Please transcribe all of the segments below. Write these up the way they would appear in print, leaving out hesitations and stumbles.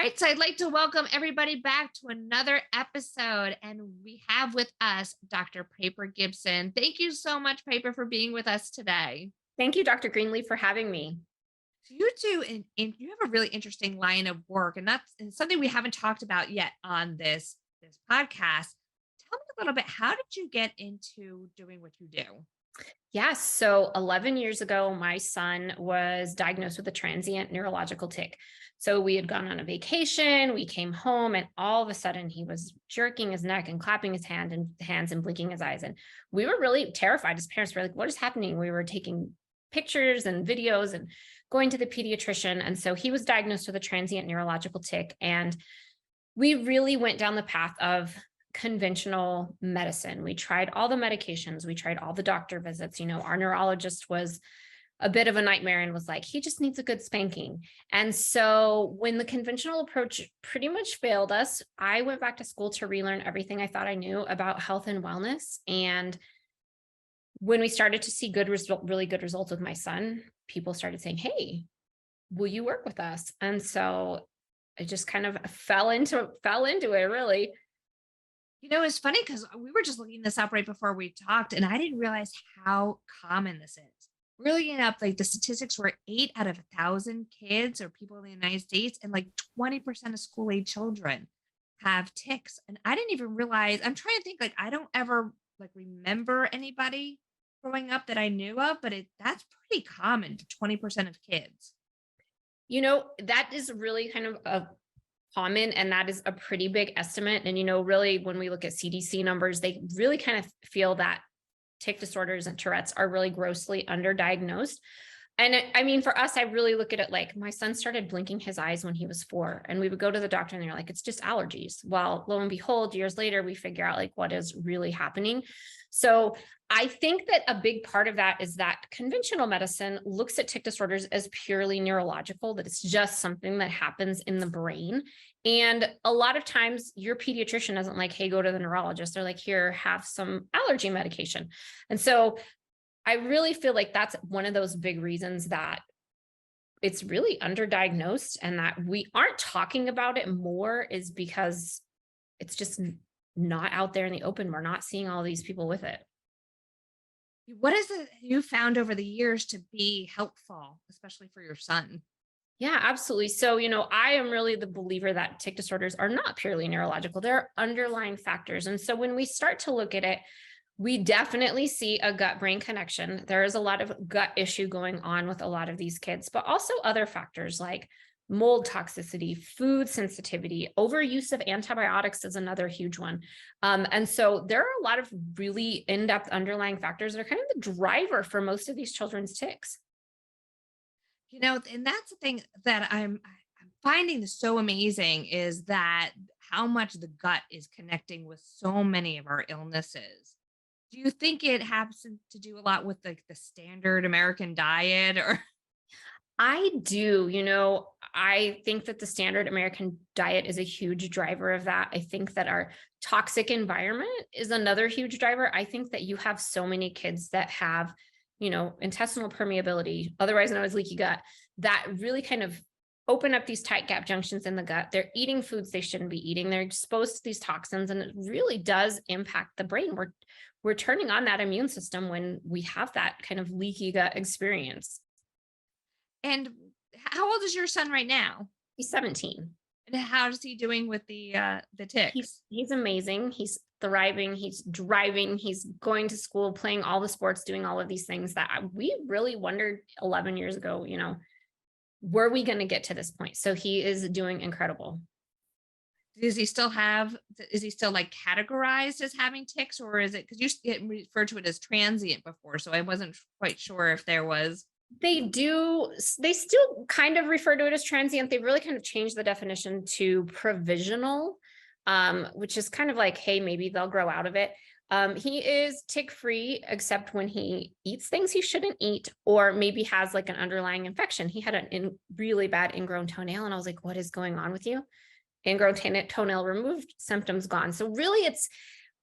right, so I'd like to welcome everybody back to another episode. And we have with us Dr. Piper Gibson. Thank you so much, Piper, for being with us today. Thank you, Dr. Greenleaf, for having me. So you do, and you have a really interesting line of work, and that's and something we haven't talked about yet on this podcast. Tell me a little bit. How did you get into doing what you do? Yes. So 11 years ago, my son was diagnosed with a transient neurological tic. So we had gone on a vacation, we came home, and all of a sudden he was jerking his neck and clapping his hands and blinking his eyes. And we were really terrified as parents. We're like, what is happening? We were taking pictures and videos and going to the pediatrician. And so he was diagnosed with a transient neurological tic. And we really went down the path of conventional medicine. We tried all the medications, we tried all the doctor visits. Our neurologist was a bit of a nightmare and was like, he just needs a good spanking. And so when the conventional approach pretty much failed us, I went back to school to relearn everything I thought I knew about health and wellness. And when we started to see really good results with my son, people started saying, hey, will you work with us? And so I just kind of fell into it really. It's funny because we were just looking this up right before we talked, and I didn't realize how common this is. We're looking up like the statistics were 8 out of 1,000 kids or people in the United States, and like 20% of school age children have tics. And I didn't even realize, I'm trying to think, like, I don't ever like remember anybody growing up that I knew of, but that's pretty common to 20% of kids. That is really kind of a common, and that is a pretty big estimate. And, really, when we look at CDC numbers, they really kind of feel that tic disorders and Tourette's are really grossly underdiagnosed. And I mean, for us, I really look at it like my son started blinking his eyes when he was 4, and we would go to the doctor and they're like, it's just allergies. Well, lo and behold, years later, we figure out like what is really happening. So I think that a big part of that is that conventional medicine looks at tic disorders as purely neurological, that it's just something that happens in the brain. And a lot of times your pediatrician isn't like, hey, go to the neurologist. They're like, here, have some allergy medication. And so I really feel like that's one of those big reasons that it's really underdiagnosed, and that we aren't talking about it more is because it's just not out there in the open. We're not seeing all these people with it. What is it you found over the years to be helpful, especially for your son? Yeah, absolutely. So, I am really the believer that tic disorders are not purely neurological. There are underlying factors. And so when we start to look at it, we definitely see a gut brain connection. There is a lot of gut issue going on with a lot of these kids, but also other factors like mold toxicity, food sensitivity, overuse of antibiotics is another huge one. And so there are a lot of really in-depth underlying factors that are kind of the driver for most of these children's tics. And that's the thing that I'm finding this so amazing is that how much the gut is connecting with so many of our illnesses. Do you think it has to do a lot with like the standard American diet or I do, I think that the standard American diet is a huge driver of that. I think that our toxic environment is another huge driver. I think that you have so many kids that have, intestinal permeability, otherwise known as leaky gut, that really kind of open up these tight gap junctions in the gut. They're eating foods they shouldn't be eating. They're exposed to these toxins, and it really does impact the brain. We're turning on that immune system when we have that kind of leaky gut experience. and how old is your son right now? He's 17. And how is he doing with the ticks? He's amazing. He's thriving. He's driving. He's going to school, playing all the sports, doing all of these things that we really wondered 11 years ago, were we going to get to this point? So he is doing incredible. Is he still like categorized as having ticks, or is it because referred to it as transient before? So I wasn't quite sure if there was. They still kind of refer to it as transient. They've really kind of changed the definition to provisional, which is kind of like, hey, maybe they'll grow out of it. He is tick-free, except when he eats things he shouldn't eat, or maybe has like an underlying infection. He had a really bad ingrown toenail, and I was like, what is going on with you? Ingrown toenail removed, symptoms gone. So really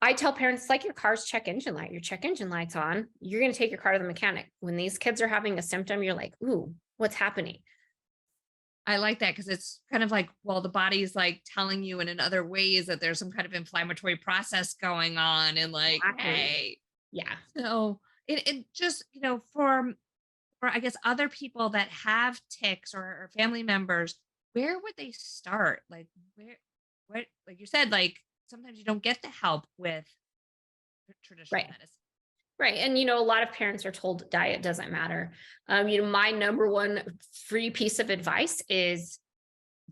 I tell parents, it's like your car's check engine light. Your check engine light's on. You're going to take your car to the mechanic. When these kids are having a symptom, you're like, ooh, what's happening? I like that because it's kind of like, well, the body is like telling you in other ways that there's some kind of inflammatory process going on, and like, Exactly. hey, Yeah. so it just, for I guess other people that have ticks or family members, where would they start? Like what like you said, like sometimes you don't get the help with traditional Right. medicine. Right. And, a lot of parents are told diet doesn't matter. My number one free piece of advice is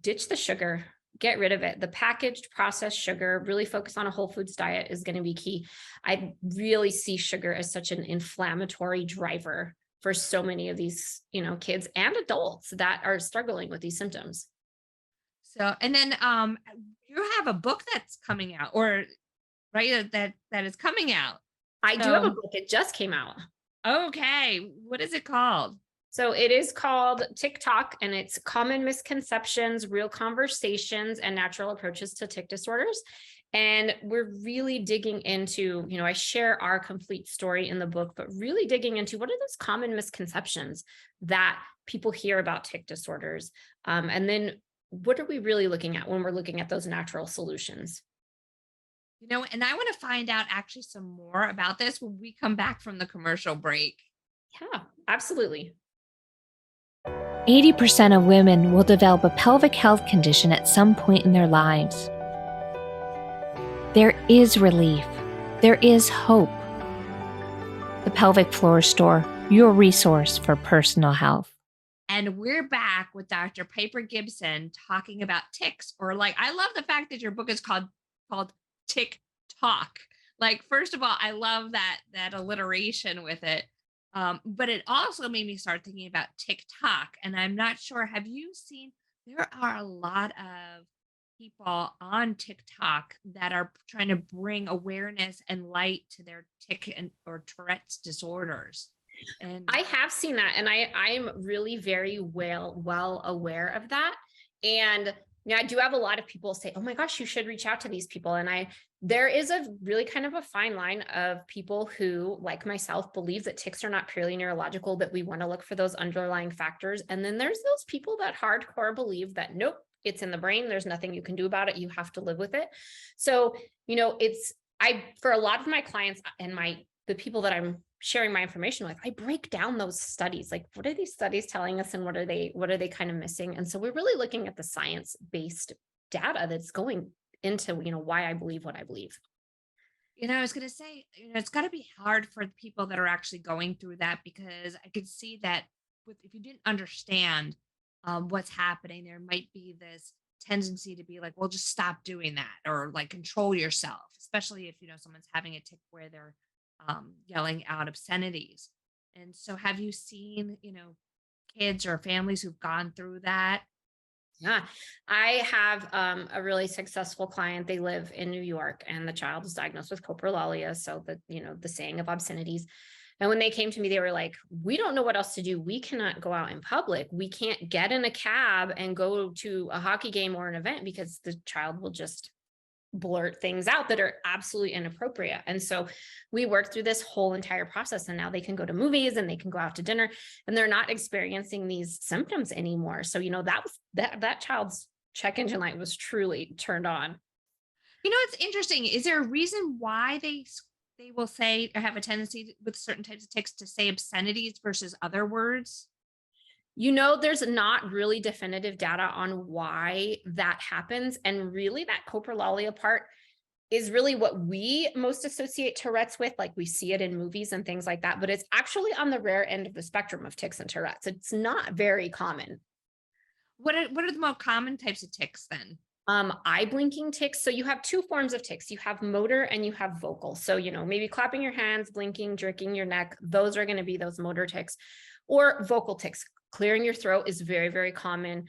ditch the sugar, get rid of it. The packaged processed sugar, really focus on a whole foods diet is going to be key. I really see sugar as such an inflammatory driver for so many of these, kids and adults that are struggling with these symptoms. So, and then you have a book that's coming out, or right, that is coming out. I do have a So, book. It just came out. okay, what is it called? So it is called TikTok, and it's Common Misconceptions, Real Conversations, and Natural Approaches to Tick Disorders. And we're really digging into, I share our complete story in the book, but really digging into what are those common misconceptions that people hear about tick disorders? And then what are we really looking at when we're looking at those natural solutions? And I want to find out actually some more about this when we come back from the commercial break. Yeah, absolutely. 80% of women will develop a pelvic health condition at some point in their lives. There is relief. There is hope. The Pelvic Floor Store, your resource for personal health. And we're back with Dr. Piper Gibson talking about ticks, or like I love the fact that your book is called Tick Talk. Like, first of all, I love that alliteration with it. But it also made me start thinking about TikTok. And I'm not sure, have you seen there are a lot of people on TikTok that are trying to bring awareness and light to their tick and or Tourette's disorders. And I have seen that, and I am really very well aware of that. And I do have a lot of people say, "Oh my gosh, you should reach out to these people." And there is a really kind of a fine line of people who, like myself, believe that ticks are not purely neurological, that we want to look for those underlying factors. And then there's those people that hardcore believe that nope, it's in the brain. There's nothing you can do about it. You have to live with it. So, for a lot of my clients and the people that I'm sharing my information with, I break down those studies. Like, what are these studies telling us and what are they kind of missing? And so we're really looking at the science-based data that's going into, why I believe what I believe. I was going to say, it's got to be hard for the people that are actually going through that, because I could see that if you didn't understand what's happening, there might be this tendency to be like, well, just stop doing that, or like control yourself, especially if, someone's having a tick where they're yelling out obscenities. And so, have you seen, kids or families who've gone through that? Yeah, I have a really successful client. They live in New York, and the child is diagnosed with coprolalia, so the saying of obscenities. And when they came to me, they were like, "We don't know what else to do. We cannot go out in public. We can't get in a cab and go to a hockey game or an event because the child will just blurt things out that are absolutely inappropriate." And so we worked through this whole entire process, and now they can go to movies and they can go out to dinner, and they're not experiencing these symptoms anymore. So, that was that child's check engine light was truly turned on. It's interesting. Is there a reason why they will say, or have a tendency with certain types of ticks to say obscenities versus other words? There's not really definitive data on why that happens. And really, that coprolalia part is really what we most associate Tourette's with. Like, we see it in movies and things like that, but it's actually on the rare end of the spectrum of tics and Tourette's. It's not very common. What are the more common types of ticks then? Eye blinking tics. So you have two forms of tics. You have motor and you have vocal. So, maybe clapping your hands, blinking, jerking your neck. Those are going to be those motor tics. Or vocal tics. Clearing your throat is very, very common.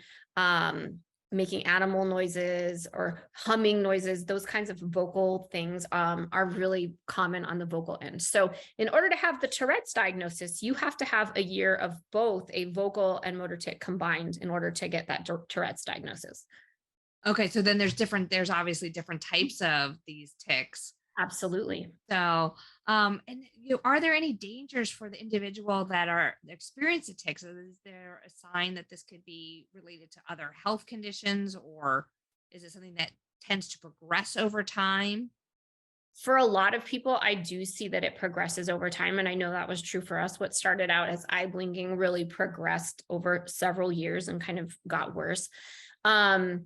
Making animal noises or humming noises, those kinds of vocal things are really common on the vocal end. So in order to have the Tourette's diagnosis, you have to have a year of both a vocal and motor tic combined in order to get that Tourette's diagnosis. Okay, so then there's obviously different types of these ticks. Absolutely. So, And are there any dangers for the individual that are experiencing tics? Is there a sign that this could be related to other health conditions, or is it something that tends to progress over time? For a lot of people, I do see that it progresses over time. And I know that was true for us. What started out as eye blinking really progressed over several years and kind of got worse. Um,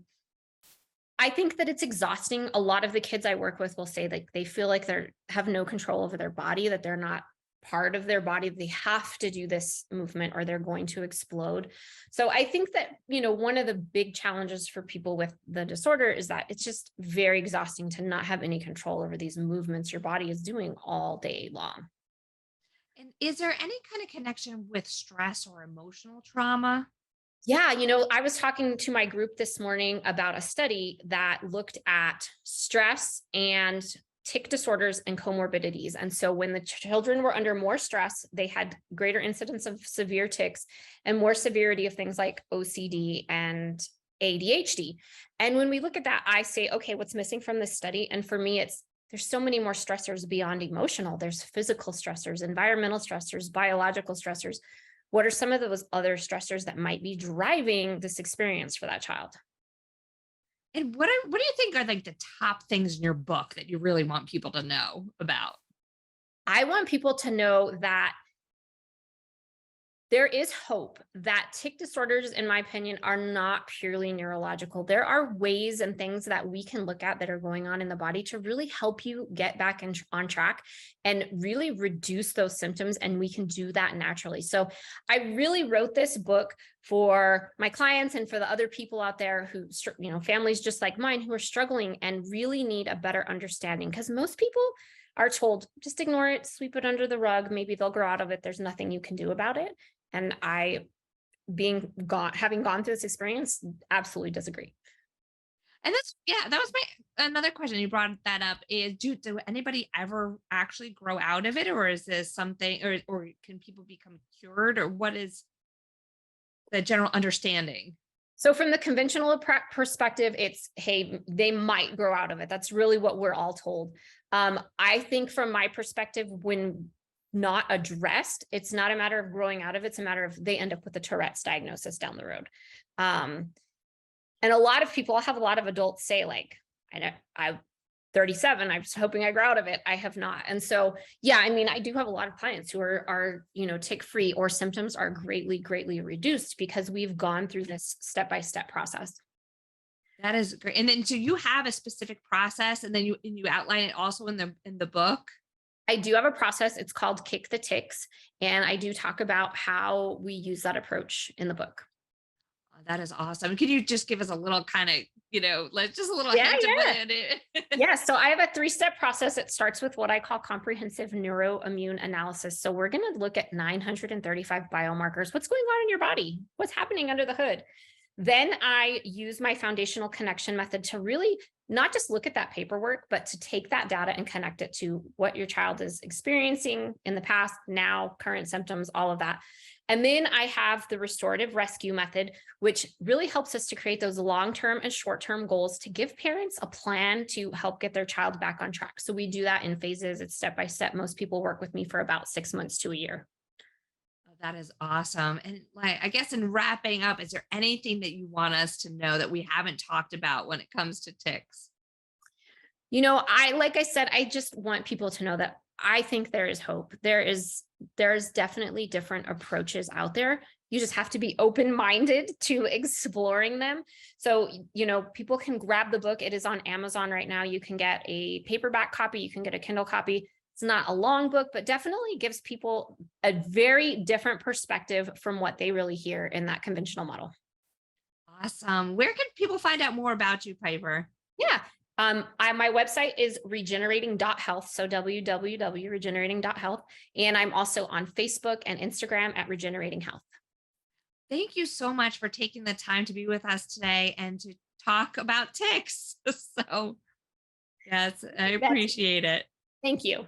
I think that it's exhausting. A lot of the kids I work with will say like they feel like they have no control over their body, that they're not part of their body. They have to do this movement or they're going to explode. So I think that, one of the big challenges for people with the disorder is that it's just very exhausting to not have any control over these movements your body is doing all day long. And is there any kind of connection with stress or emotional trauma? Yeah, I was talking to my group this morning about a study that looked at stress and tic disorders and comorbidities. And so when the children were under more stress, they had greater incidence of severe tics and more severity of things like OCD and ADHD. And when we look at that, I say, okay, what's missing from this study? And for me, there's so many more stressors beyond emotional. There's physical stressors, environmental stressors, biological stressors. What are some of those other stressors that might be driving this experience for that child? And what do you think are like the top things in your book that you really want people to know about? I want people to know that there is hope, that tic disorders, in my opinion, are not purely neurological. There are ways and things that we can look at that are going on in the body to really help you get back on track and really reduce those symptoms. And we can do that naturally. So I really wrote this book for my clients and for the other people out there who, families just like mine who are struggling and really need a better understanding, because most people are told, just ignore it, sweep it under the rug. Maybe they'll grow out of it. There's nothing you can do about it. And having gone through this experience, absolutely disagree. And that was my another question. You brought that up is do anybody ever actually grow out of it, or is this something, or can people become cured, or what is the general understanding? So from the conventional perspective, it's, hey, they might grow out of it. That's really what we're all told. I think from my perspective, when not addressed, it's not a matter of growing out of it. It's a matter of they end up with a Tourette's diagnosis down the road. And a lot of people, I have a lot of adults say like, I'm 37, I was hoping I grow out of it. I have not. And so, yeah, I do have a lot of clients who are tic free, or symptoms are greatly, greatly reduced because we've gone through this step-by-step process. That is great. And then so you have a specific process, and then you outline it also in the book. I do have a process. It's called Kick the Tics. And I do talk about how we use that approach in the book. Oh, that is awesome. Can you just give us a little kind of, just a little Yeah, hint yeah. of it? Yeah. So I have a 3-step process. It starts with what I call comprehensive neuroimmune analysis. So we're going to look at 935 biomarkers. What's going on in your body? What's happening under the hood? Then I use my foundational connection method to really not just look at that paperwork, but to take that data and connect it to what your child is experiencing in the past, now, current symptoms, all of that. And then I have the restorative rescue method, which really helps us to create those long-term and short-term goals to give parents a plan to help get their child back on track. So we do that in phases. It's step-by-step. Most people work with me for about 6 months to a year. That is awesome. And I guess in wrapping up, is there anything that you want us to know that we haven't talked about when it comes to tics? Like I said, I just want people to know that I think there is hope. There's definitely different approaches out there. You just have to be open-minded to exploring them. So, people can grab the book. It is on Amazon right now. You can get a paperback copy. You can get a Kindle copy. It's not a long book, but definitely gives people a very different perspective from what they really hear in that conventional model. Awesome. Where can people find out more about you, Piper? Yeah. My website is regenerating.health. So www.regenerating.health. And I'm also on Facebook and Instagram at Regenerating Health. Thank you so much for taking the time to be with us today and to talk about tics. So yes, I appreciate it. Thank you.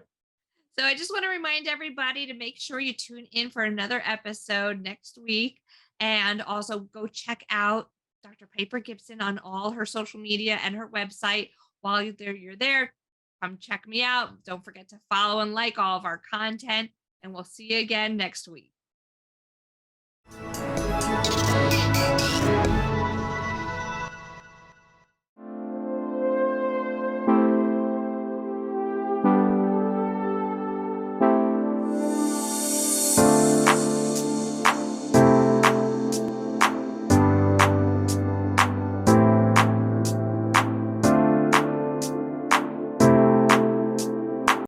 So I just want to remind everybody to make sure you tune in for another episode next week, and also go check out Dr. Piper Gibson on all her social media and her website. While you're there, come check me out. Don't forget to follow and like all of our content, and we'll see you again next week.